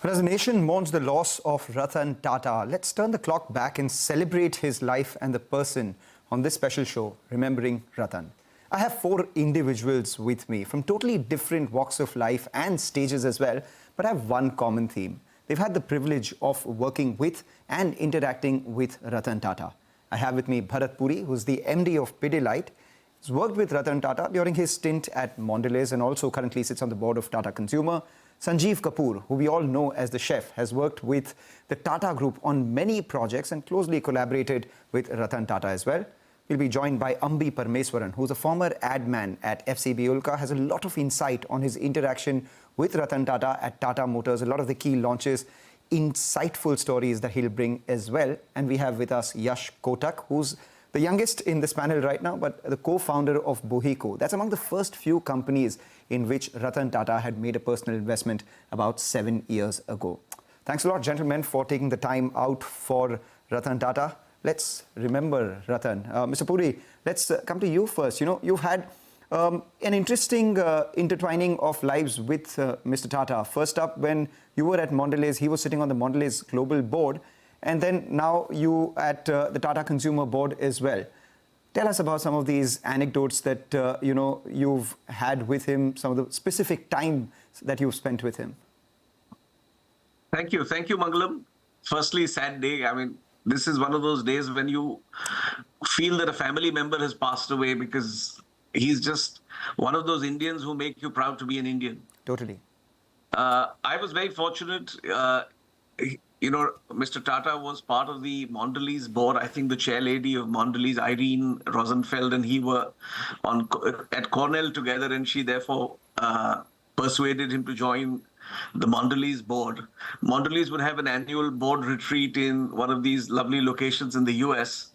As a nation mourns the loss of Ratan Tata, let's turn the clock back and celebrate his life and the person on this special show, Remembering Ratan. I have four individuals with me from totally different walks of life and stages as well, but have one common theme. They've had the privilege of working with and interacting with Ratan Tata. I have with me Bharat Puri, who's the MD of Pidilite. He's worked with Ratan Tata during his stint at Mondelez and also currently sits on the board of Tata Consumer. Sanjeev Kapoor, who we all know as the chef, has worked with the Tata Group on many projects and closely collaborated with Ratan Tata as well. We'll be joined by Ambi Parmeswaran, who's a former ad man at FCB Ulka, has a lot of insight on his interaction with Ratan Tata at Tata Motors, a lot of the key launches, insightful stories that he'll bring as well. And we have with us Yash Kotak, who's the youngest in this panel right now, but the co-founder of Bohico. That's among the first few companies in which Ratan Tata had made a personal investment about 7 years ago. Thanks a lot, gentlemen, for taking the time out for Ratan Tata. Let's remember Ratan. Mr. Puri, let's come to you first. You know, you've had an interesting intertwining of lives with Mr. Tata. First up, when you were at Mondelez, he was sitting on the Mondelez Global Board. And then now you at the Tata Consumer Board as well. Tell us about some of these anecdotes that, you've had with him, some of the specific time that you've spent with him. Thank you. Thank you, Mangalam. Firstly, sad day. I mean, this is one of those days when you feel that a family member has passed away because he's just one of those Indians who make you proud to be an Indian. Totally. I was very fortunate. Mr. Tata was part of the Mondelez board. I think the chair lady of Mondelez, Irene Rosenfeld, and he were at Cornell together, and she therefore persuaded him to join the Mondelez board. Mondelez would have an annual board retreat in one of these lovely locations in the US.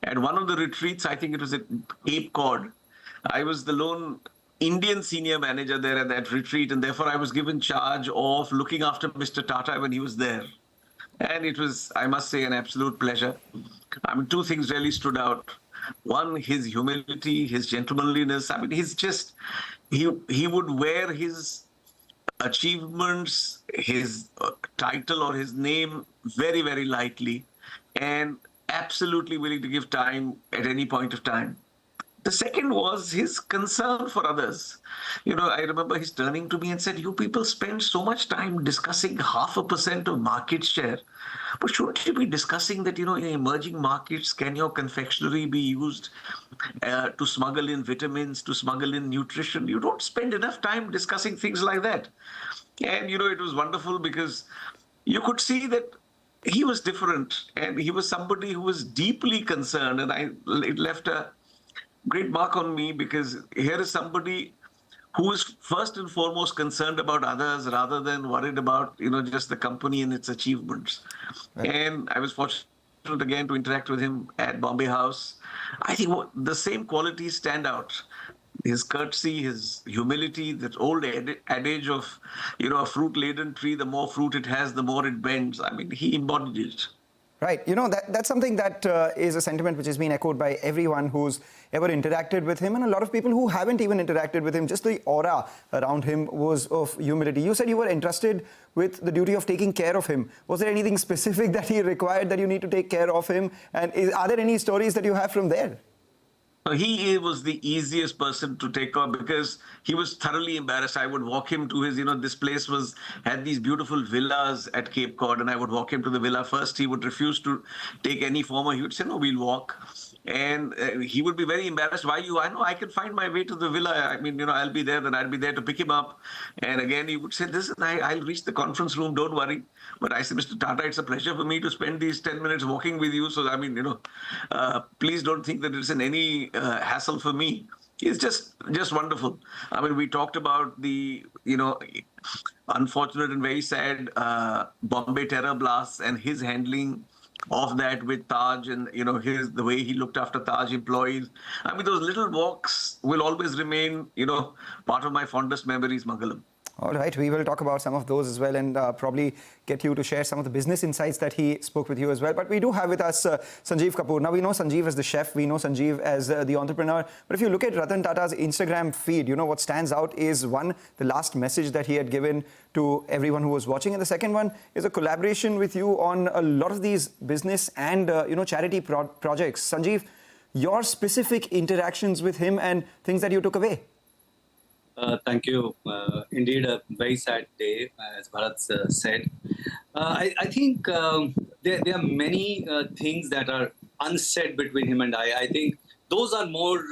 At one of the retreats, I think it was at Cape Cod, I was the lone Indian senior manager there at that retreat, and therefore I was given charge of looking after Mr. Tata when he was there. And it was, I must say, an absolute pleasure. I mean, two things really stood out. One, his humility, his gentlemanliness. I mean, he's just, he would wear his achievements, his title or his name very, very lightly and absolutely willing to give time at any point of time. The second was his concern for others. You know, I remember his turning to me and said, you people spend so much time discussing 0.5% of market share, but shouldn't you be discussing that, in emerging markets, can your confectionery be used to smuggle in vitamins, to smuggle in nutrition? You don't spend enough time discussing things like that. And, it was wonderful because you could see that he was different and he was somebody who was deeply concerned, and it left a great mark on me because here is somebody who is first and foremost concerned about others rather than worried about, just the company and its achievements. Right. And I was fortunate again to interact with him at Bombay House. I think the same qualities stand out. His courtesy, his humility, that old adage of, a fruit-laden tree, the more fruit it has, the more it bends. I mean, he embodied it. Right. That's something that is a sentiment which has been echoed by everyone who's ever interacted with him, and a lot of people who haven't even interacted with him. Just the aura around him was of humility. You said you were entrusted with the duty of taking care of him. Was there anything specific that he required that you need to take care of him? And are there any stories that you have from there? He was the easiest person to take on because he was thoroughly embarrassed. I would walk him to his, this place had these beautiful villas at Cape Cod, and I would walk him to the villa first. He would refuse to take any form. He would say, no, we'll walk. And he would be very embarrassed. Why you? I know I can find my way to the villa. I mean, I'll be there, then I'll be there to pick him up. And again, he would say, listen, I'll reach the conference room, don't worry. But I said, Mr. Tata, it's a pleasure for me to spend these 10 minutes walking with you. So, I mean, please don't think that it's in any hassle for me. It's just wonderful. I mean, we talked about the, unfortunate and very sad Bombay terror blasts and his handling of that with Taj and, the way he looked after Taj employees. I mean, those little walks will always remain, part of my fondest memories, Mangalam. All right, we will talk about some of those as well and probably get you to share some of the business insights that he spoke with you as well. But we do have with us Sanjeev Kapoor. Now, we know Sanjeev as the chef, we know Sanjeev as the entrepreneur. But if you look at Ratan Tata's Instagram feed, you know, what stands out is one, the last message that he had given to everyone who was watching. And the second one is a collaboration with you on a lot of these business and, charity projects. Sanjeev, your specific interactions with him and things that you took away. Thank you. Indeed, a very sad day, as Bharat said. I think there are many things that are unsaid between him and I. I think those are more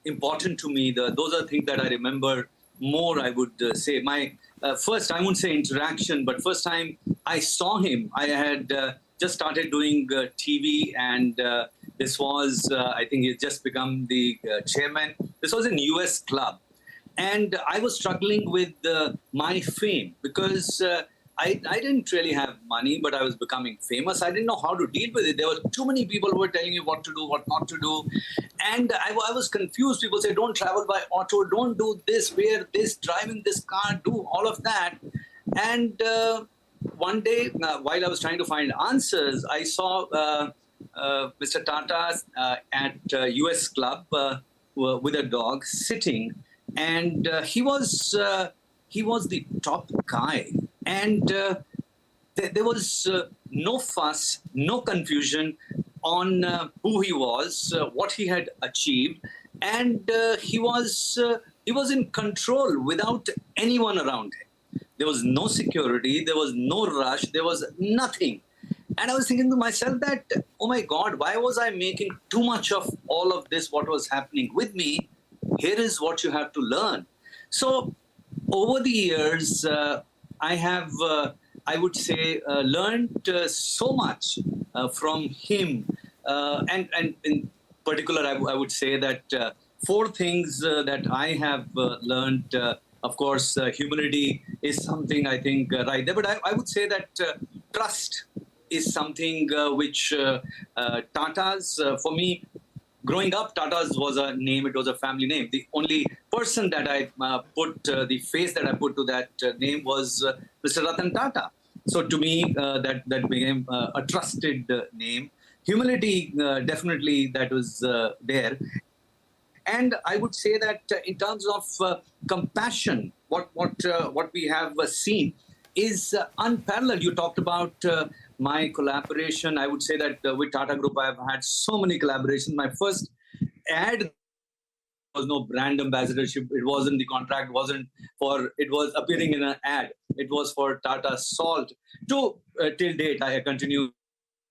important to me. Those are things that I remember more, I would say. My first, I won't say interaction, but first time I saw him, I had just started doing TV, and this was, I think he had just become the chairman. This was in US Club. And I was struggling with my fame because I didn't really have money, but I was becoming famous. I didn't know how to deal with it. There were too many people who were telling me what to do, what not to do. And I was confused. People say, don't travel by auto, don't do this, wear this, drive in this car, do all of that. And one day, while I was trying to find answers, I saw Mr. Tata at US Club with a dog sitting. And he was the top guy, and there was no fuss, no confusion on who he was, what he had achieved, and he was in control without anyone around him. There was no security, there was no rush, there was nothing. And I was thinking to myself that, oh my God, why was I making too much of all of this, what was happening with me? Here is what you have to learn. So over the years, I have, I would say, learned so much from him. And in particular, I would say that four things that I have learned. Of course, humility is something I think right there. But I would say that trust is something which Tata's, for me, growing up, Tata's was a name, it was a family name. The only person that I put, the face that I put to that name was Mr. Ratan Tata. So to me, that became a trusted name. Humility, definitely that was there. And I would say that in terms of compassion, what we have seen is unparalleled. You talked about my collaboration. I would say that with Tata Group, I've had so many collaborations. My first ad was no brand ambassadorship. It wasn't the contract. It was appearing in an ad. It was for Tata Salt. Till date, I continue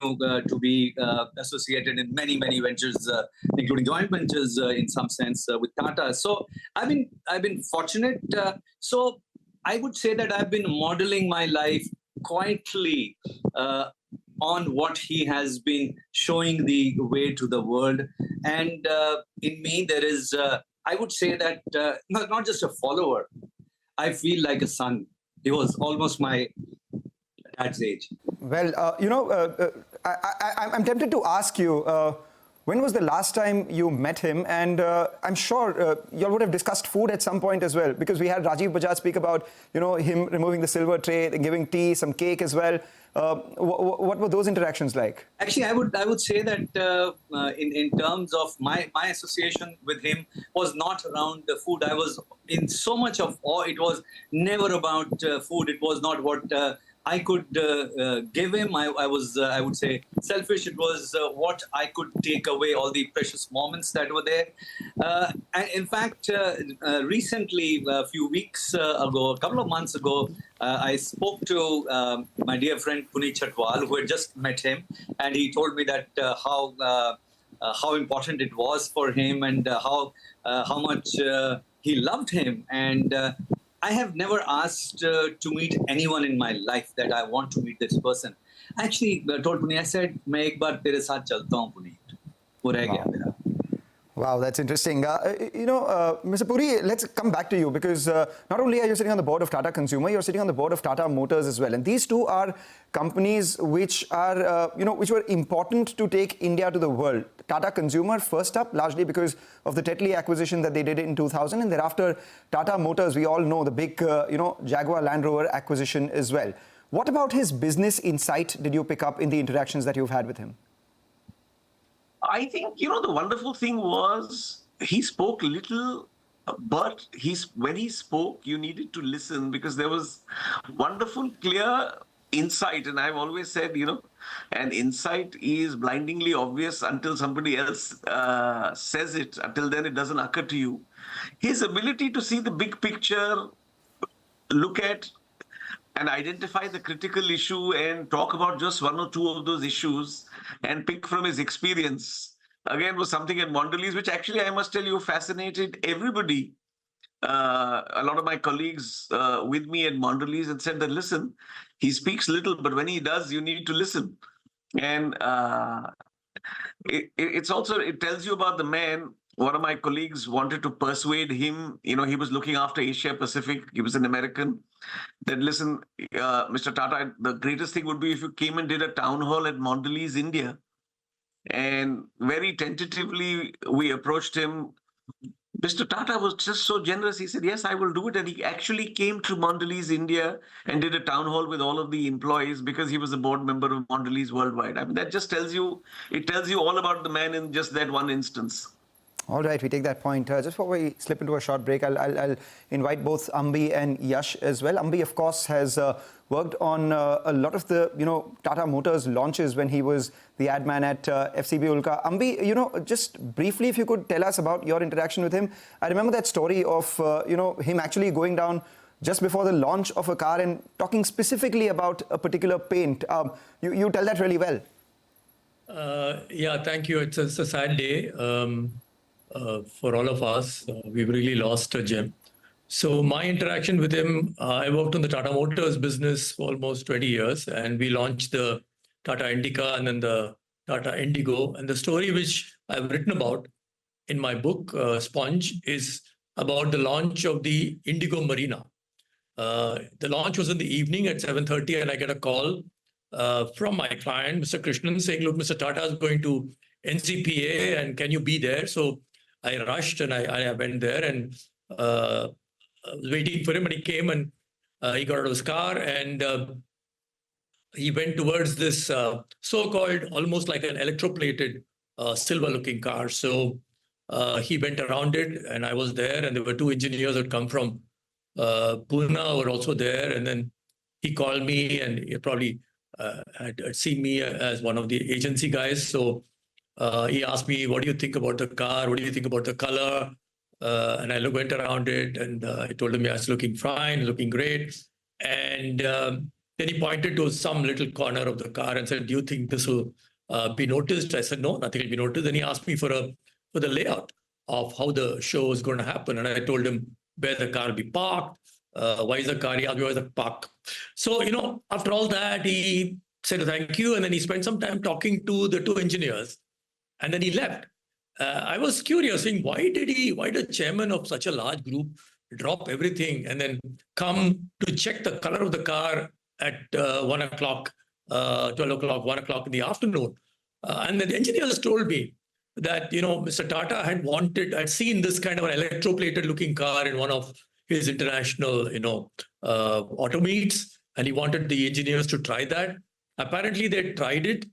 to be associated in many ventures, including joint ventures in some sense with Tata. So I've been fortunate. So I would say that I've been modeling my life quietly on what he has been showing the way to the world. And in me, there is, I would say that not just a follower, I feel like a son. He was almost my dad's age. Well, I'm tempted to ask you, when was the last time you met him? And I'm sure you all would have discussed food at some point as well, because we had Rajiv Bajaj speak about, him removing the silver tray, giving tea, some cake as well. What were those interactions like? Actually, I would say that in terms of my association with him was not around the food. I was in so much of awe. It was never about food. It was not what I could give him. I was, I would say, selfish. It was what I could take away, all the precious moments that were there. And in fact, recently, a few weeks ago, a couple of months ago, I spoke to my dear friend Puneet Chatwal, who had just met him, and he told me that how important it was for him and how much he loved him. And I have never asked to meet anyone in my life that I want to meet this person. I actually told Puneet, I said, मैं एक बार तेरे साथ चलता हूँ, Puneet. वो रह गया मेरा. Wow, that's interesting. Mr. Puri, let's come back to you because not only are you sitting on the board of Tata Consumer, you're sitting on the board of Tata Motors as well. And these two are companies which are, which were important to take India to the world. Tata Consumer first up, largely because of the Tetley acquisition that they did in 2000. And thereafter, Tata Motors, we all know the big, Jaguar Land Rover acquisition as well. What about his business insight did you pick up in the interactions that you've had with him? I think, the wonderful thing was he spoke little, but when he spoke, you needed to listen because there was wonderful, clear insight. And I've always said, an insight is blindingly obvious until somebody else says it. Until then, it doesn't occur to you. His ability to see the big picture, look at and identify the critical issue and talk about just one or two of those issues and pick from his experience, again, was something at Mondelez, which actually, I must tell you, fascinated everybody. A lot of my colleagues with me at Mondelez and said that, listen, he speaks little, but when he does, you need to listen. And it tells you about the man. One of my colleagues wanted to persuade him, he was looking after Asia Pacific. He was an American. That, listen, Mr. Tata, the greatest thing would be if you came and did a town hall at Mondelez, India. And very tentatively, we approached him. Mr. Tata was just so generous. He said, yes, I will do it. And he actually came to Mondelez, India and did a town hall with all of the employees because he was a board member of Mondelez Worldwide. I mean, that just tells you all about the man in just that one instance. All right, we take that point. Just before we slip into a short break, I'll invite both Ambi and Yash as well. Ambi, of course, has worked on a lot of the, Tata Motors launches when he was the ad man at FCB Ulka. Ambi, just briefly, if you could tell us about your interaction with him. I remember that story of, him actually going down just before the launch of a car and talking specifically about a particular paint. You tell that really well. Yeah, thank you. It's a sad day. For all of us, we've really lost a gem. So my interaction with him, I worked on the Tata Motors business for almost 20 years, and we launched the Tata Indica and then the Tata Indigo. And the story which I've written about in my book, Sponge, is about the launch of the Indigo Marina. The launch was in the evening at 7:30, and I get a call from my client, Mr. Krishnan, saying, look, Mr. Tata is going to NCPA, and can you be there? So I rushed and I went there and was waiting for him, and he came and he got out of his car and he went towards this so-called almost like an electroplated silver-looking car. So he went around it and I was there, and there were two engineers that come from Pune were also there, and then he called me and he probably had seen me as one of the agency guys. So he asked me, what do you think about the car? What do you think about the color? And I went around it and I told him, yeah, it's looking fine, looking great. And then he pointed to some little corner of the car and said, do you think this will be noticed? I said, no, nothing will be noticed. Then he asked me for the layout of how the show is going to happen. And I told him where the car will be parked. Why is the car? He asked me why is the park? So, after all that, he said thank you. And then he spent some time talking to the two engineers. And then he left. I was curious, saying, why did the chairman of such a large group drop everything and then come to check the color of the car at 1 o'clock, 12 o'clock, 1 o'clock in the afternoon? And then the engineers told me that, Mr. Tata had seen this kind of an electroplated looking car in one of his international, auto meets, and he wanted the engineers to try that. Apparently, they tried it.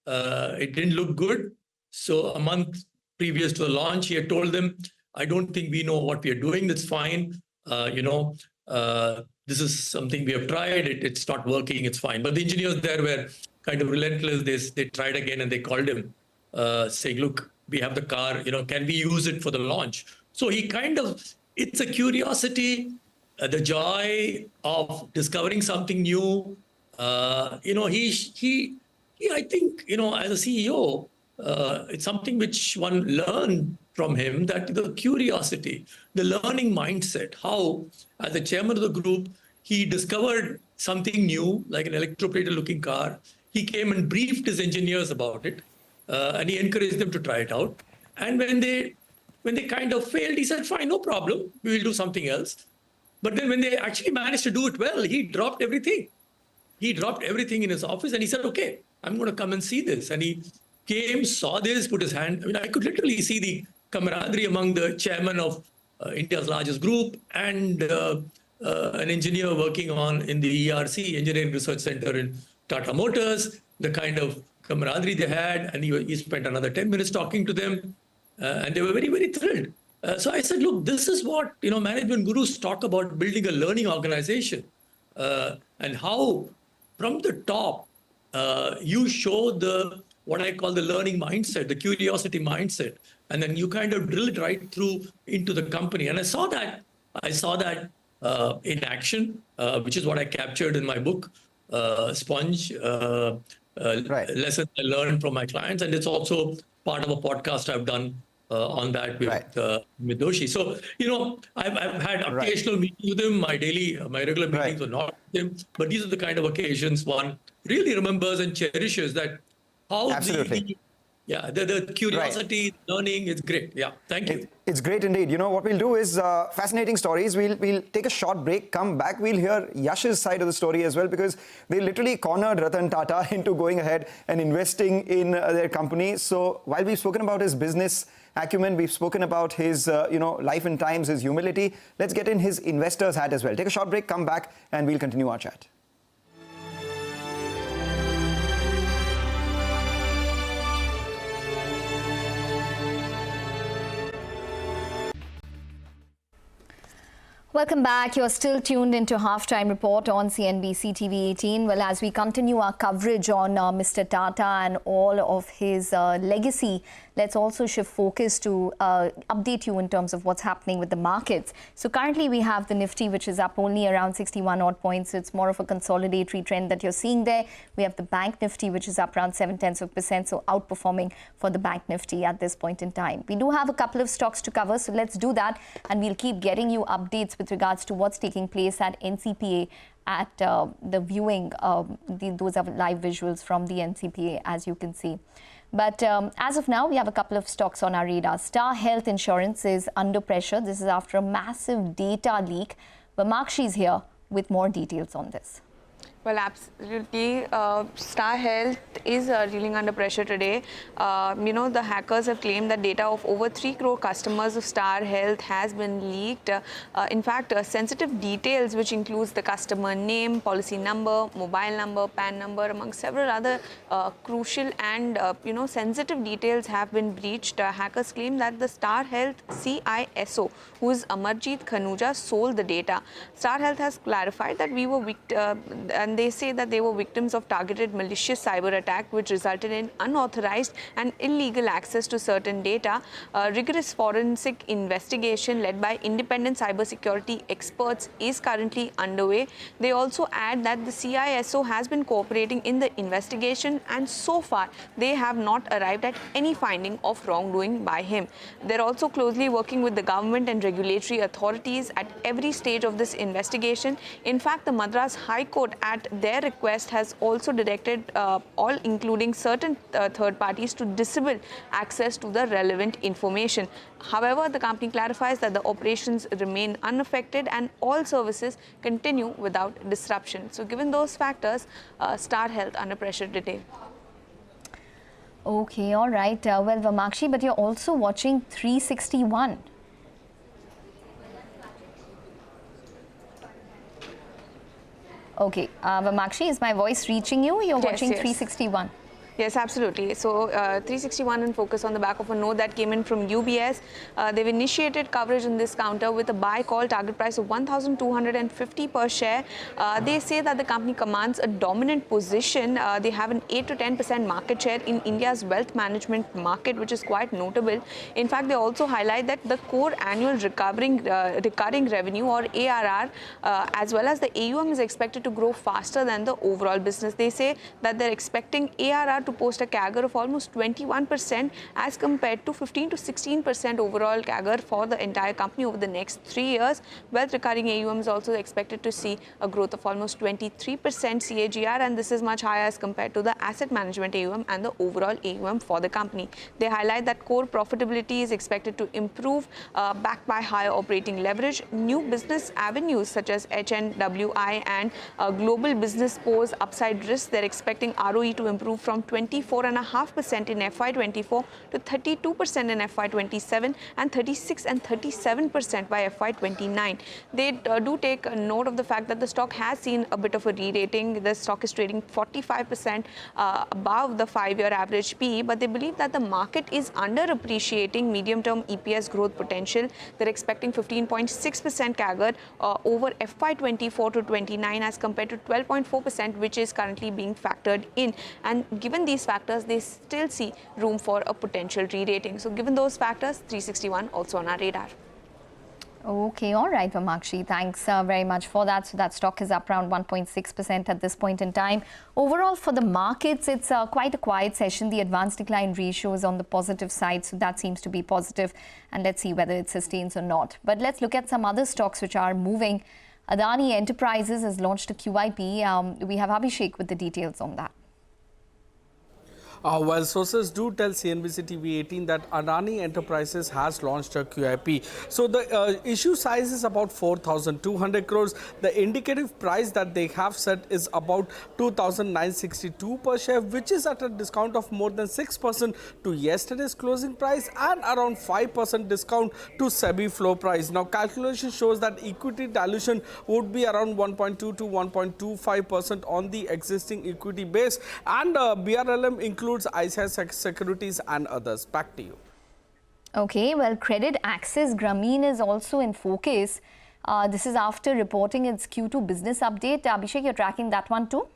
It didn't look good. So a month previous to the launch, he had told them, I don't think we know what we are doing. That's fine. This is something we have tried. It's not working. It's fine. But the engineers there were kind of relentless. They tried again and they called him saying, look, we have the car, can we use it for the launch? So he it's a curiosity, the joy of discovering something new. I think, as a CEO, it's something which one learned from him, that the curiosity, the learning mindset, how as the chairman of the group, he discovered something new, like an electroplated looking car. He came and briefed his engineers about it, and he encouraged them to try it out. And when they when they kind of failed, he said, fine, no problem, we will do something else. But then when they actually managed to do it well, he dropped everything. He dropped everything in his office and he said, okay, I'm going to come and see this. And he came, saw this, put his hand. I mean, I could literally see the camaraderie among the chairman of India's largest group and an engineer working in the ERC, Engineering Research Center in Tata Motors, the kind of camaraderie they had. And he spent another 10 minutes talking to them. And they were very, very thrilled. So I said, look, this is what management gurus talk about, building a learning organization, and how from the top you show what I call the learning mindset, the curiosity mindset, and then you kind of drill it right through into the company. And I saw that in action, which is what I captured in my book, Sponge, Lessons I Learned from My Clients, and it's also part of a podcast I've done on that with Doshi. So, I've had occasional meetings with him. My regular meetings were not with him. But these are the kind of occasions one really remembers and cherishes, that how the curiosity, learning is great. Yeah, thank you. It's great indeed. What we'll do is fascinating stories. We'll take a short break, come back. We'll hear Yash's side of the story as well, because they literally cornered Ratan Tata into going ahead and investing in their company. So while we've spoken about his business acumen, we've spoken about his life and times, his humility, let's get in his investor's hat as well. Take a short break, come back, and we'll continue our chat. Welcome back. You're still tuned into Halftime Report on CNBC-TV18. Well, as we continue our coverage on Mr. Tata and all of his legacy, let's also shift focus to update you in terms of what's happening with the markets. So currently we have the Nifty, which is up only around 61 odd points. It's more of a consolidatory trend that you're seeing there. We have the Bank Nifty, which is up around 0.7%, so outperforming for the Bank Nifty at this point in time. We do have a couple of stocks to cover, so let's do that, and we'll keep getting you updates with regards to what's taking place at NCPA at the viewing. Those are live visuals from the NCPA, as you can see. But as of now, we have a couple of stocks on our radar. Star Health Insurance is under pressure. This is after a massive data leak. Vamakshi is here with more details on this. Well, absolutely. Star Health is reeling under pressure today. The hackers have claimed that data of over 3 crore customers of Star Health has been leaked. In fact, sensitive details, which includes the customer name, policy number, mobile number, PAN number, among several other crucial and sensitive details have been breached. Hackers claim that the Star Health CISO, who is Amarjeet Khanuja, sold the data. Star Health has clarified that we were and they say that they were victims of targeted malicious cyber attack, which resulted in unauthorized and illegal access to certain data. Rigorous forensic investigation led by independent cybersecurity experts is currently underway. They also add that the CISO has been cooperating in the investigation, and so far they have not arrived at any finding of wrongdoing by him. They're also closely working with the government and regulatory authorities at every stage of this investigation. In fact, the Madras High Court, at their request, has also directed all, including certain third parties, to disable access to the relevant information. However, the company clarifies that the operations remain unaffected and all services continue without disruption. So given those factors, Star Health under pressure today. Okay, all right. Well, Vamakshi, but you're also watching 361. Okay, Vamakshi, is my voice reaching you? You're watching 361. Yes, absolutely. So 361 in focus on the back of a note that came in from UBS. They've initiated coverage in this counter with a buy call, target price of 1,250 per share. They say that the company commands a dominant position. They have an 8 to 10% market share in India's wealth management market, which is quite notable. In fact, they also highlight that the core annual recurring revenue, or ARR, as well as the AUM, is expected to grow faster than the overall business. They say that they're expecting ARR Tata to post a CAGR of almost 21% as compared to 15 to 16% overall CAGR for the entire company over the next 3 years. Wealth recurring AUM is also expected to see a growth of almost 23% CAGR, and this is much higher as compared to the asset management AUM and the overall AUM for the company. They highlight that core profitability is expected to improve, backed by higher operating leverage. New business avenues such as HNWI and global business pose upside risks. They're expecting ROE to improve from 24.5% in FY24 to 32% in FY27 and 36 and 37% by FY29. They do take a note of the fact that the stock has seen a bit of a re-rating. The stock is trading 45% above the 5-year average PE, but they believe that the market is underappreciating medium-term EPS growth potential. They're expecting 15.6% CAGR over FY24 to 29 as compared to 12.4%, which is currently being factored in. And given these factors, they still see room for a potential re-rating. So given those factors, 361 also on our radar. Okay, all right, Vamakshi. Thanks very much for that. So that stock is up around 1.6% at this point in time. Overall, for the markets, it's quite a quiet session. The advanced decline ratio is on the positive side, so that seems to be positive. And let's see whether it sustains or not. But let's look at some other stocks which are moving. Adani Enterprises has launched a QIP. We have Abhishek with the details on that. Well, sources do tell CNBC-TV18 that Adani Enterprises has launched a QIP. So the issue size is about 4,200 crores. The indicative price that they have set is about 2,962 per share, which is at a discount of more than 6% to yesterday's closing price and around 5% discount to SEBI floor price. Now, calculation shows that equity dilution would be around 1.2 to 1.25% on the existing equity base, and BRLM includes ICICI Securities and others. Back to you. Okay, well, Credit Access Grameen is also in focus. This is after reporting its Q2 business update. Abhishek, you're tracking that one too?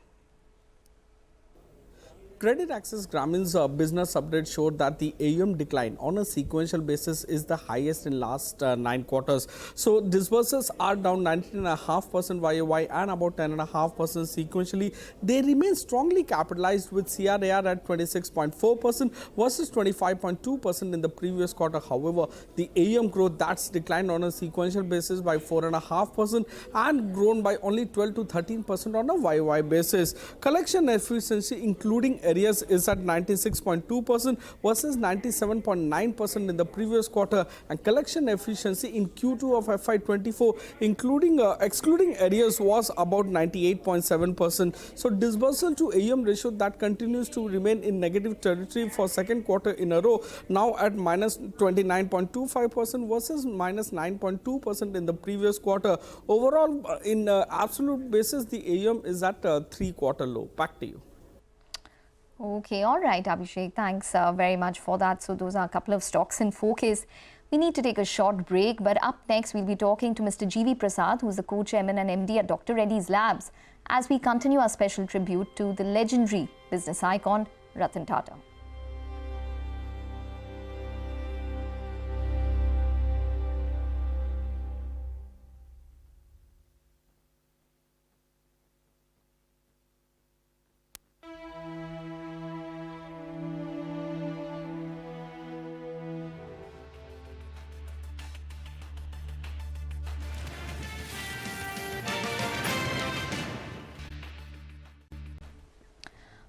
Credit Access Grameen's business update showed that the AUM decline on a sequential basis is the highest in last 9 quarters. So disbursements are down 19.5% YOY and about 10.5% sequentially. They remain strongly capitalized with CRAR at 26.4% versus 25.2% in the previous quarter. However, the AUM growth that's declined on a sequential basis by 4.5% and grown by only 12 to 13% on a YOY basis. Collection efficiency including arrears is at 96.2% versus 97.9% in the previous quarter, and collection efficiency in Q2 of FY24 excluding arrears was about 98.7%. So disbursal to AUM ratio that continues to remain in negative territory for second quarter in a row, now at minus 29.25% versus minus 9.2% in the previous quarter. Overall, in absolute basis, the AUM is at 3-quarter low. Back to you. Okay, all right, Abhishek. Thanks very much for that. So those are a couple of stocks in focus. We need to take a short break, but up next we'll be talking to Mr. G.V. Prasad, who's the co-chairman and MD at Dr. Reddy's Labs, as we continue our special tribute to the legendary business icon, Ratan Tata.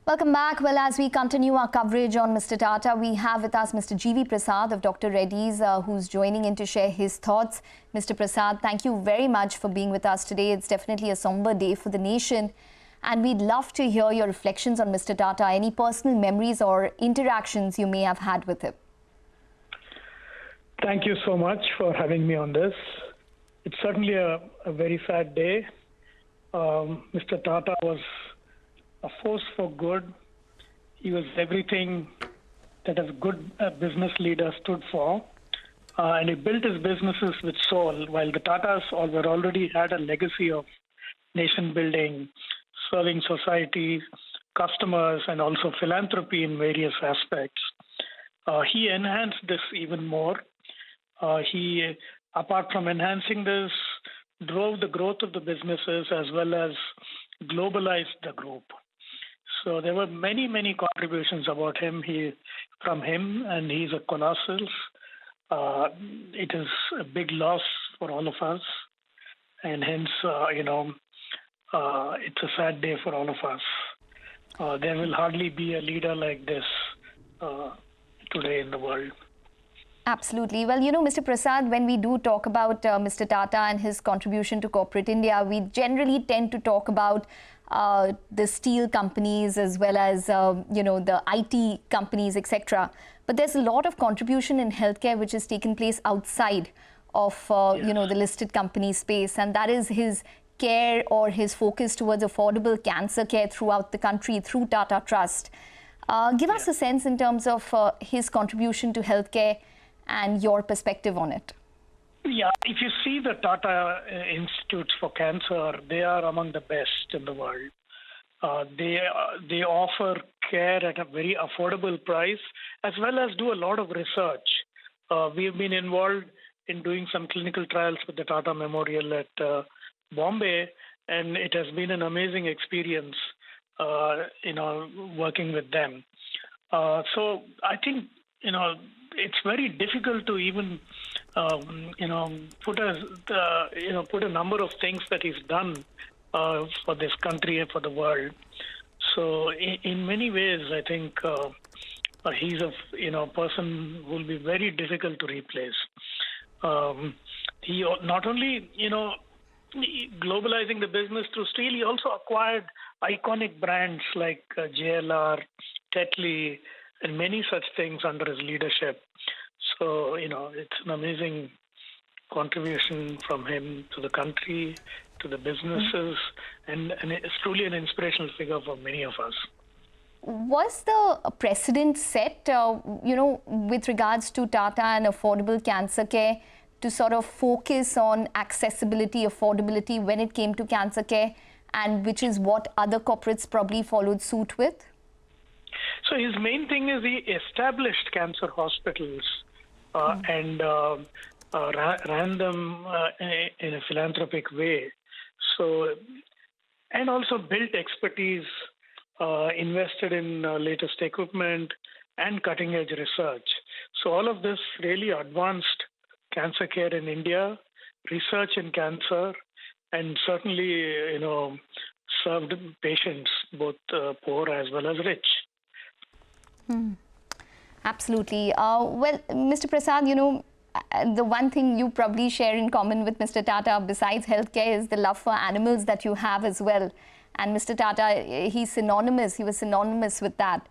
Welcome back. Well, as we continue our coverage on Mr. Tata, we have with us Mr. G.V. Prasad of Dr. Reddy's, who's joining in to share his thoughts. Mr. Prasad, thank you very much for being with us today. It's definitely a somber day for the nation. And we'd love to hear your reflections on Mr. Tata, any personal memories or interactions you may have had with him. Thank you so much for having me on this. It's certainly a very sad day. Mr. Tata was a force for good. He was everything that a good business leader stood for. And he built his businesses with soul, while the Tatas already had a legacy of nation building, serving society, customers, and also philanthropy in various aspects. He enhanced this even more. He, apart from enhancing this, drove the growth of the businesses as well as globalized the group. So there were many contributions from him, and he's a colossal. It is a big loss for all of us, and hence, it's a sad day for all of us. There will hardly be a leader like this today in the world. Absolutely. Well, Mr. Prasad, when we do talk about Mr. Tata and his contribution to corporate India, we generally tend to talk about the steel companies as well as, the IT companies, etc. But there's a lot of contribution in healthcare which has taken place outside of, the listed company space. And that is his care or his focus towards affordable cancer care throughout the country through Tata Trust. Give us a sense in terms of his contribution to healthcare and your perspective on it. Yeah, if you see the Tata Institutes for Cancer, they are among the best in the world. They offer care at a very affordable price, as well as do a lot of research. We've been involved in doing some clinical trials with the Tata Memorial at Bombay, and it has been an amazing experience, working with them. So I think, it's very difficult to even, put a number of things that he's done for this country and for the world. So in many ways, I think he's a person who will be very difficult to replace. He not only globalizing the business through steel, he also acquired iconic brands like JLR, Tetley, and many such things under his leadership. So, it's an amazing contribution from him to the country, to the businesses, and it's truly an inspirational figure for many of us. Was the precedent set, with regards to Tata and affordable cancer care to sort of focus on accessibility, affordability when it came to cancer care, and which is what other corporates probably followed suit with? So his main thing is he established cancer hospitals and ran them in a philanthropic way. So, and also built expertise, invested in latest equipment and cutting edge research. So all of this really advanced cancer care in India, research in cancer, and certainly, served patients, both poor as well as rich. Absolutely. Well, Mr. Prasad, the one thing you probably share in common with Mr. Tata, besides healthcare, is the love for animals that you have as well. And Mr. Tata, he was synonymous with that.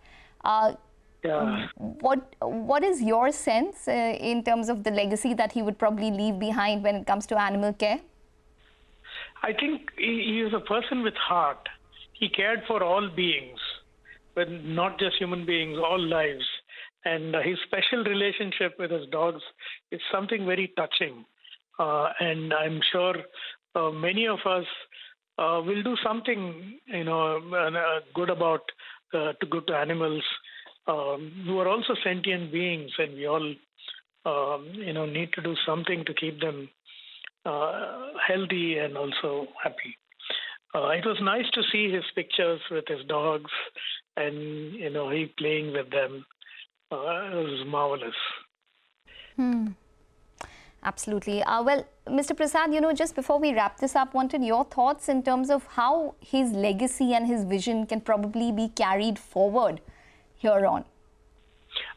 What is your sense in terms of the legacy that he would probably leave behind when it comes to animal care? I think he is a person with heart. He cared for all beings, but not just human beings, all lives. And his special relationship with his dogs is something very touching. And I'm sure many of us will do something, good about to animals who are also sentient beings, and we all, need to do something to keep them healthy and also happy. It was nice to see his pictures with his dogs and, he playing with them. It was marvelous. Absolutely. Well, Mr. Prasad, just before we wrap this up, wanted your thoughts in terms of how his legacy and his vision can probably be carried forward here on.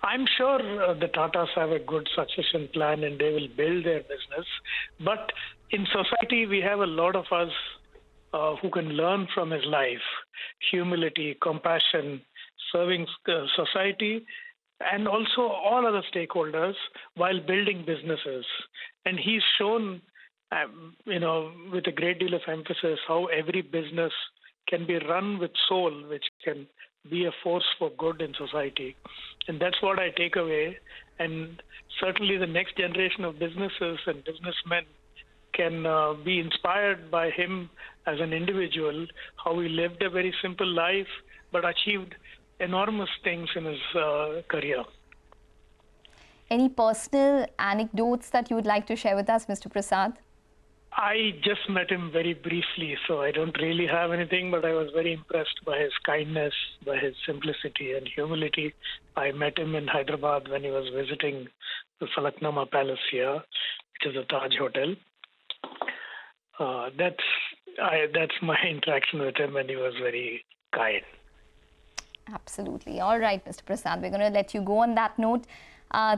I'm sure the Tatas have a good succession plan and they will build their business. But in society, we have a lot of us who can learn from his life: humility, compassion, serving society, and also all other stakeholders while building businesses. And he's shown, with a great deal of emphasis, how every business can be run with soul, which can be a force for good in society. And that's what I take away. And certainly the next generation of businesses and businessmen can be inspired by him as an individual, how he lived a very simple life, but achieved enormous things in his career. Any personal anecdotes that you would like to share with us, Mr. Prasad? I just met him very briefly, so I don't really have anything, but I was very impressed by his kindness, by his simplicity and humility. I met him in Hyderabad when he was visiting the Falaknuma Palace here, which is a Taj Hotel. That's my interaction with him, and he was very kind. Absolutely. All right, Mr. Prasad, we're going to let you go on that note.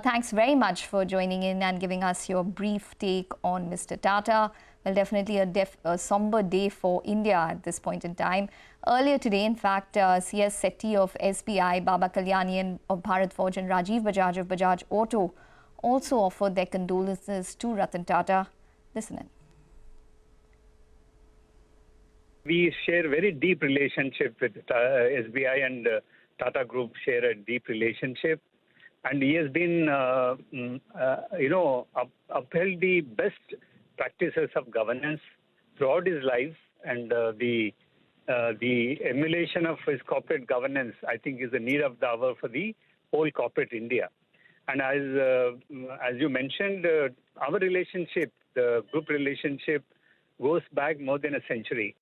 Thanks very much for joining in and giving us your brief take on Mr. Tata. Well, definitely a somber day for India at this point in time. Earlier today, in fact, CS Sethi of SBI, Baba Kalyani of Bharat Forge and Rajiv Bajaj of Bajaj Auto also offered their condolences to Ratan Tata. Listen in. We share very deep relationship with SBI, and Tata Group share a deep relationship. And he has been, upheld the best practices of governance throughout his life, and the emulation of his corporate governance, I think, is the need of the hour for the whole corporate India. And as you mentioned, our relationship, the group relationship, goes back more than a century.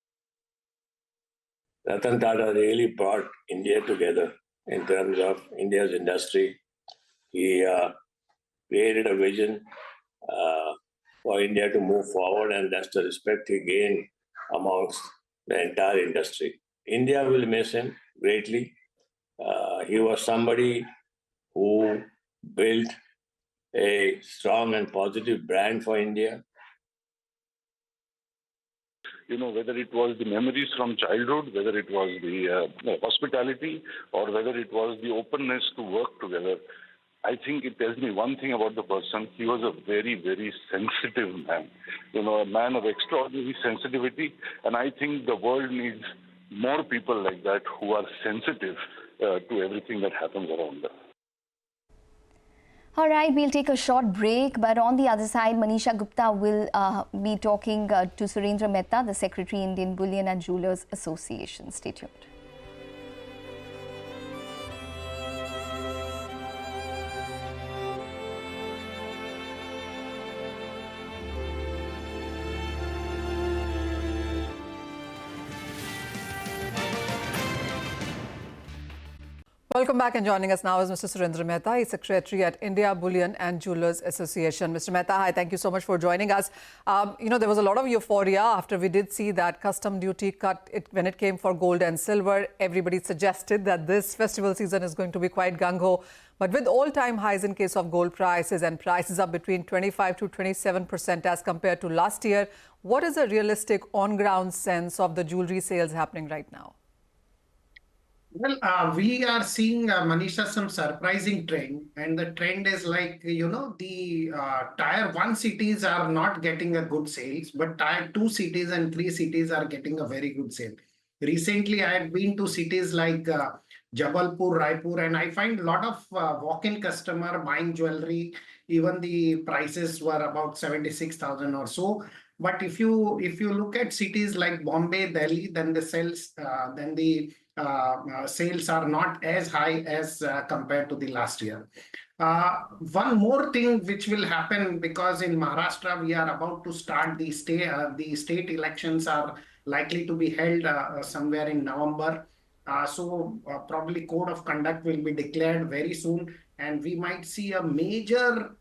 Ratan Tata really brought India together in terms of India's industry. He created a vision for India to move forward, and that's the respect he gained amongst the entire industry. India will miss him greatly. He was somebody who built a strong and positive brand for India. Whether it was the memories from childhood, whether it was the hospitality, or whether it was the openness to work together, I think it tells me one thing about the person. He was a very, very sensitive man, a man of extraordinary sensitivity. And I think the world needs more people like that who are sensitive to everything that happens around them. All right, we'll take a short break, but on the other side, Manisha Gupta will be talking to Surendra Mehta, the Secretary, Indian Bullion and Jewellers Association. Stay tuned. Welcome back, and joining us now is Mr. Surendra Mehta. He's Secretary at India Bullion and Jewellers Association. Mr. Mehta, hi, thank you so much for joining us. There was a lot of euphoria after we did see that custom duty cut when it came for gold and silver. Everybody suggested that this festival season is going to be quite gung-ho. But with all-time highs in case of gold prices and prices up between 25 to 27% as compared to last year, what is a realistic on-ground sense of the jewelry sales happening right now? Well, we are seeing, Manisha, some surprising trend, and the trend is like, the tier 1 cities are not getting a good sales, but tier 2 cities and 3 cities are getting a very good sale. Recently, I had been to cities like Jabalpur, Raipur, and I find a lot of walk-in customer buying jewelry. Even the prices were about 76,000 or so. But if you look at cities like Bombay, Delhi, then the sales, sales are not as high as compared to the last year. One more thing which will happen, because in Maharashtra we are about to start the state elections are likely to be held somewhere in November. So probably code of conduct will be declared very soon, and we might see a major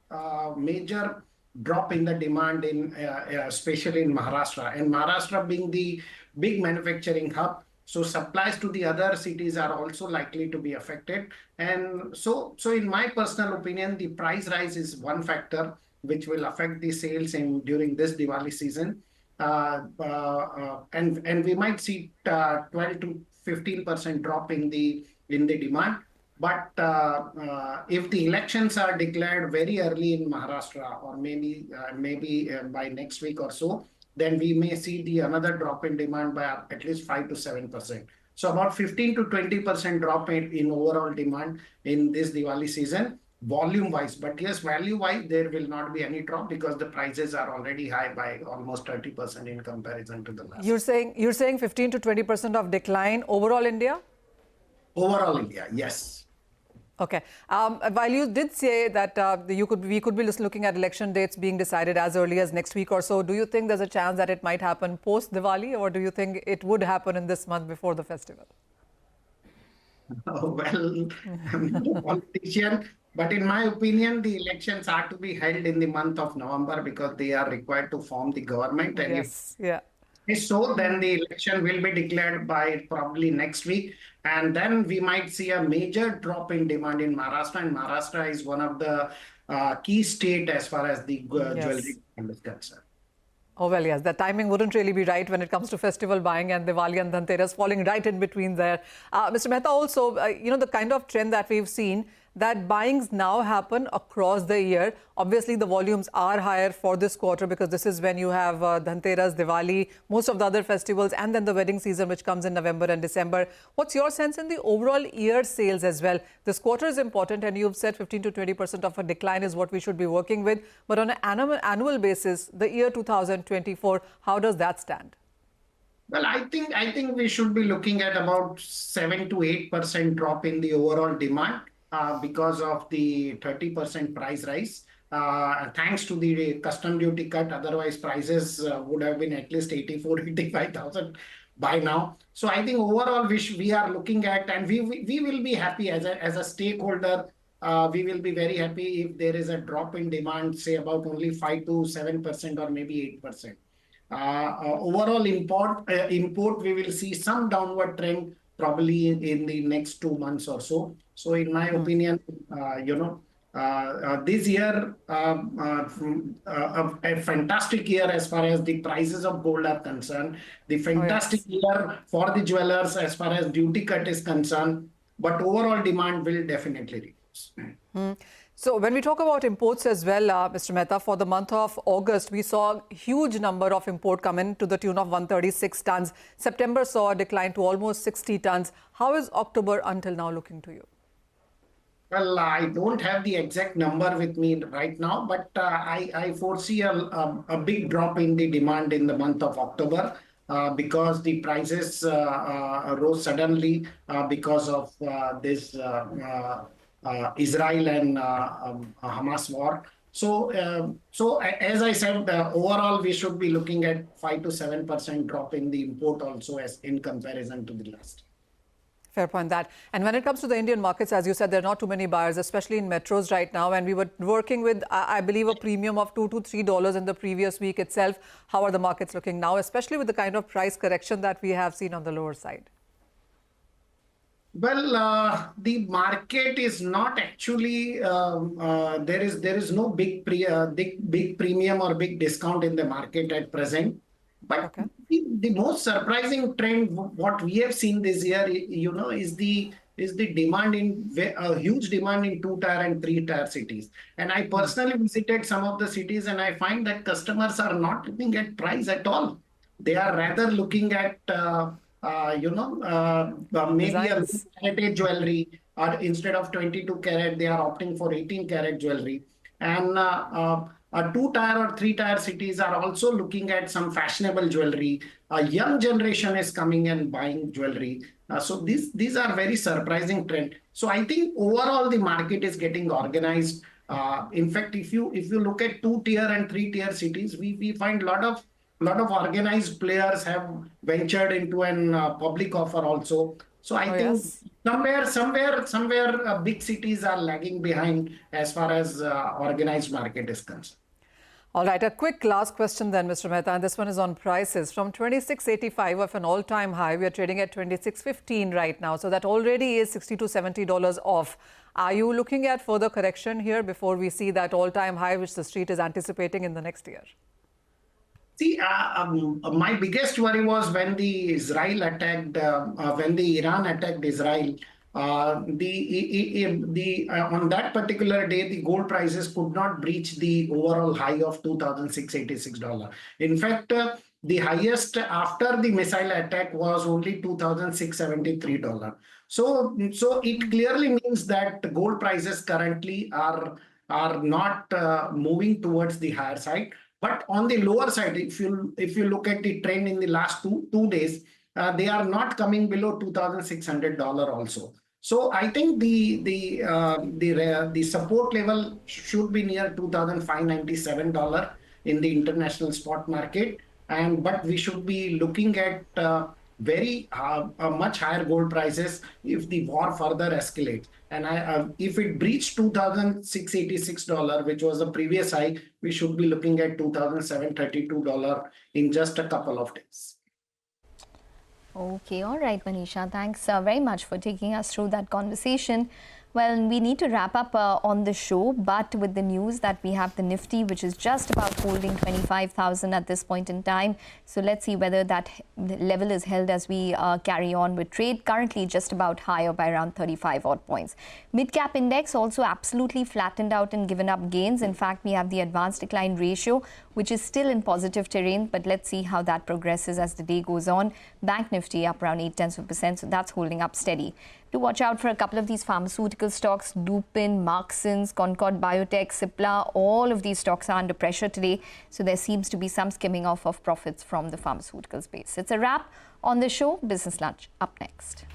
drop in the demand in especially in Maharashtra, and Maharashtra being the big manufacturing hub. So supplies to the other cities are also likely to be affected. And so in my personal opinion, the price rise is one factor which will affect the sales during this Diwali season. And we might see 12 to 15% drop in the demand. But if the elections are declared very early in Maharashtra, or maybe by next week or so, then we may see another drop in demand by at least 5 to 7%. So about 15 to 20% drop in overall demand in this Diwali season, volume-wise. But yes, value-wise, there will not be any drop because the prices are already high by almost 30% in comparison to the last. You're saying 15 to 20% of decline overall India? Overall India, yes. Okay. While you did say that we could be looking at election dates being decided as early as next week or so, do you think there's a chance that it might happen post Diwali, or do you think it would happen in this month before the festival? Well, I'm not a politician, but in my opinion, the elections are to be held in the month of November because they are required to form the government. And Yes, yeah. if so, then the election will be declared by probably next week. And then we might see a major drop in demand in Maharashtra. And Maharashtra is one of the key state as far as the jewelry is concerned. Oh, well, yes, the timing wouldn't really be right when it comes to festival buying and Diwali and Dhanteras falling right in between there. Mr. Mehta, also, the kind of trend that we've seen, that buyings now happen across the year. Obviously, the volumes are higher for this quarter because this is when you have Dhanteras, Diwali, most of the other festivals, and then the wedding season, which comes in November and December. What's your sense in the overall year sales as well? This quarter is important, and you've said 15 to 20% of a decline is what we should be working with. But on an annual basis, the year 2024, how does that stand? Well, I think we should be looking at about 7 to 8% drop in the overall demand. Because of the 30% price rise, thanks to the custom duty cut. Otherwise, prices would have been at least 84, 85,000 by now. So I think overall, we are looking at, and we will be happy as a stakeholder. We will be very happy if there is a drop in demand, say about only 5 to 7% or maybe 8%. Overall import, we will see some downward trend probably in the next 2 months or so. So in my opinion, this year, a fantastic year as far as the prices of gold are concerned, the fantastic year for the jewelers as far as duty cut is concerned, but overall demand will definitely reduce. So when we talk about imports as well, Mr. Mehta, for the month of August, we saw a huge number of import come in to the tune of 136 tons. September saw a decline to almost 60 tons. How is October until now looking to you? Well, I don't have the exact number with me right now, but I foresee a big drop in the demand in the month of October because the prices rose suddenly because of this Israel and Hamas war. So as I said, overall we should be looking at 5 to 7% drop in the import also as in comparison to the last. Fair point that. And when it comes to the Indian markets, as you said, there are not too many buyers, especially in metros right now. And we were working with, I believe, a premium of $2 to $3 in the previous week itself. How are the markets looking now, especially with the kind of price correction that we have seen on the lower side? Well, the market is not actually, there is no big premium or big discount in the market at present. But the most surprising trend, what we have seen this year, is the demand a huge demand in 2-tier and 3-tier cities. And I personally visited some of the cities, and I find that customers are not looking at price at all. They are rather looking at maybe a heritage jewelry, or instead of 22 carat, they are opting for 18 carat jewelry. And 2-tier or 3-tier cities are also looking at some fashionable jewelry. A young generation is coming and buying jewelry. So these are very surprising trend. So I think overall the market is getting organized. In fact, if you look at 2-tier and 3-tier cities, we find a lot of organized players have ventured into an public offer also. So I think somewhere big cities are lagging behind as far as organized market is concerned. All right, a quick last question then, Mr. Mehta, and this one is on prices. From 26.85 of an all-time high, we are trading at 26.15 right now. So that already is $60 to $70 off. Are you looking at further correction here before we see that all-time high, which the street is anticipating in the next year? See, my biggest worry was when the Iran attacked Israel. On that particular day, the gold prices could not breach the overall high of $2,686. In fact, the highest after the missile attack was only $2,673. So it clearly means that gold prices currently are not moving towards the higher side. But on the lower side, if you look at the trend in the last two days, they are not coming below $2,600 also. So I think the support level should be near $2,597 in the international spot market, but we should be looking at much higher gold prices if the war further escalates. And if it breached $2,686, which was the previous high, we should be looking at $2,732 in just a couple of days. Okay, all right, Manisha. Thanks very much for taking us through that conversation. Well, we need to wrap up on the show, but with the news that we have the Nifty, which is just about holding 25,000 at this point in time. So let's see whether that level is held as we carry on with trade. Currently just about higher by around 35 odd points. Mid-cap index also absolutely flattened out and given up gains. In fact, we have the advanced decline ratio, which is still in positive terrain, but let's see how that progresses as the day goes on. Bank Nifty up around 0.8%, so that's holding up steady. To watch out for a couple of these pharmaceutical stocks, Lupin, Marksons, Concord Biotech, Cipla, all of these stocks are under pressure today. So there seems to be some skimming off of profits from the pharmaceutical space. It's a wrap on the show. Business Lunch up next.